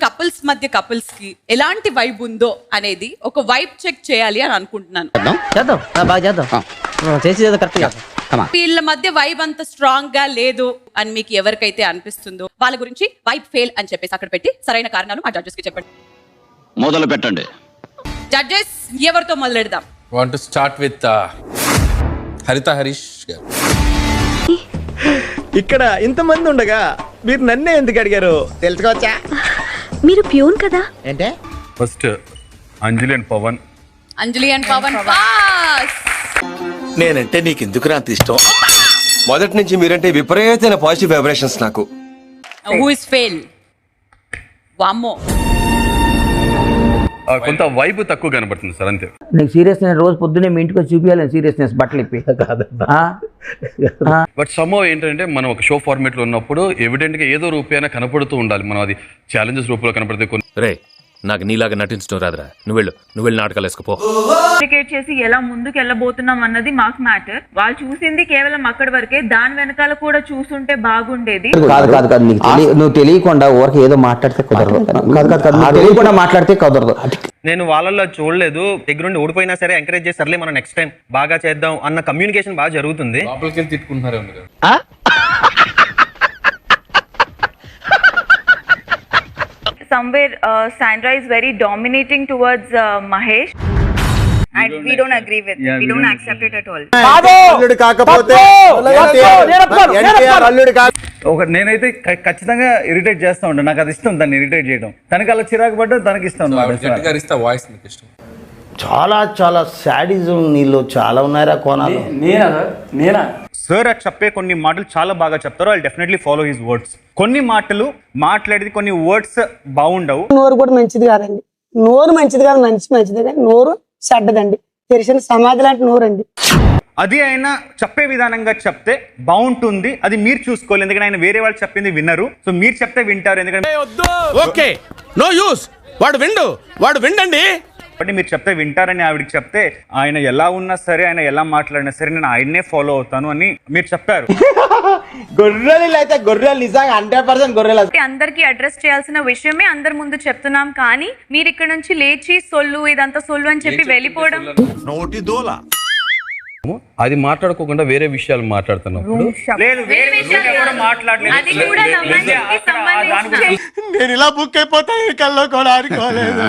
Couples మధ్య couples కి ఎలాంటి వైబ్ ఉందో అనేది ఒక వైబ్ చెక్ చేయాలి అని అనుకుంటున్నాను. చేద్దాం బాగా చేద్దాం చేసి కరెక్ట్ చేద్దాం. వీళ్ళ మధ్య వైబ్ అంత స్ట్రాంగ్ గా లేదు అని మీకు ఎవరికైతే అనిపిస్తుందో వాళ్ళ గురించి వైబ్ ఫెయిల్ అని చెప్పేసి అక్కడ పెట్టి సరైన కారణాలు మా జడ్జెస్ కి చెప్పండి. మొదలు పెట్టండి. జడ్జెస్ ఎవరితో మొదలెడదాం? వాంట్ టు స్టార్ట్ విత్ హరిత హరీష్ గారు. ఇక్కడ ఇంతమంది ఉండగా మీరు నన్నే ఎందుకు అడిగారు తెలుసుకోవచ్చా? మీరు ప్యూన్ కదా? ఏంటే first Anjali and Pavan. Anjali and Pavan pass. నేనంటే నీకు ఎందుకు అంత ఇష్టం? మొదటి నుంచి మీరంటే విపరీతమైన పాజిటివ్ వైబ్రేషన్స్ నాకు. Who is fail? వామ్మో, కొంత వైబ్ తక్కువ కనబడుతుంది సార్, అంతే. నీకు సీరియస్నెస్ రోజు పొద్దున్నే మీ ఇంటికి చూపించాలి సీరియస్నెస్ బట్టలు ఇప్పి బట్ సమ్ ఏంటంటే మనం ఒక షో ఫార్మేట్ లో ఉన్నప్పుడు ఎవిడెంట్ గా ఏదో రూపేనా కనపడుతూ ఉండాలి. మనం అది ఛాలెంజెస్ రూపంలో కనపడితే కొన్ని రే నాకు నీలాగా నటించడం రాదురా, నువ్వు వెళ్ళి నాటకాలు వేసుకుపో. కమ్యూనికేట్ చేసి ఎలా ముందుకు వెళ్ళబోతున్నాం అన్నది మాకు మ్యాటర్. వాళ్ళు చూసింది కేవలం అక్కడి వరకే, దాని వెనకాల కూడా చూసుంటే బాగుండేది. కాదు నువ్వు తెలియకుండా ఊరికి ఏదో మాట్లాడితే కుదరదు. తెలియకుండా మాట్లాడితే కుదరదు. నేను వాళ్ళల్లో చూడలేదు. దగ్గరుండి ఓడిపోయినా సరే ఎంకరేజ్ చేస్తారులే మనం నెక్స్ట్ టైం బాగా చేద్దాం అన్న కమ్యూనికేషన్ బాగా జరుగుతుంది. లోపలికి వెళ్ళి తిట్టుకుంటున్నారే మీరు. Somewhere Sandra is very dominating towards Mahesh. And we don't agree with it. We don't accept it at all. అల్లుడు కాకపోతే అల్లుడు కాదు. నేనైతే ఖచ్చితంగా ఇరిటేట్ చేస్తూ ఉంటాను. నాకు అది ఇష్టం, దాన్ని ఇరిటేట్ చేయడం. తనకి అలా చిరాకు పడ్డా తనకి ఇష్టం. గట్టిగా అరిస్తే వాయిస్ మీకు ఇష్టం. చాలా శాడిజం నీళ్ళు చాలా ఉన్నారా కోణాలు. సార్ చెప్పే కొన్ని మాటలు చాలా బాగా చెప్తారు. I definitely follow his words. కొన్ని మాటలు మాట్లాడేది, కొన్ని వర్డ్స్ బాగుండవు. నోరు కూడా మంచిది కాదండి. నోరు మంచిది కాదు, మంచిదే కానీ నోరు చెడ్డదండి. తెరిచిన సమాధి లాంటి నోరు అండి. అది ఆయన చెప్పే విధానంగా చెప్తే బాగుంటుంది. అది మీరు చూసుకోవాలి, ఎందుకంటే ఆయన వేరే వాళ్ళు చెప్పింది వినరు. సో మీరు చెప్తే వింటారు, ఎందుకంటే ఓకే నో యూస్ వాడు విండండి. కాబట్టి మీరు చెప్తే వింటారని ఆవిడకి చెప్తే ఆయన ఎలా ఉన్నా సరే, ఆయన ఎలా మాట్లాడినా సరే నేను ఆయన్నే ఫాలో అవుతాను అని మీరు చెప్పారు. గొర్రెలు అయితే గొర్రెలు నిజంగా 100% గొర్రెలు. అందరికి అడ్రస్ చేయాల్సిన విషయమే అందరి ముందు చెప్తున్నాం, కానీ మీరు ఇక్కడ నుంచి లేచి సొల్లు ఇదంతా సొల్లు అని చెప్పి వెళ్ళిపోవడం. నోటి దోల అది మాట్లాడుకోకుండా వేరే విషయాలు మాట్లాడుతున్నప్పుడు లేదు, వేరే విషయాలు కూడా మాట్లాడలేదు. అది కూడా నమ్మకానికి సంబంధించిన నేను ఇలా బుక్ అయిపోతా కల్లో కూడా ఆడుకోలేదు.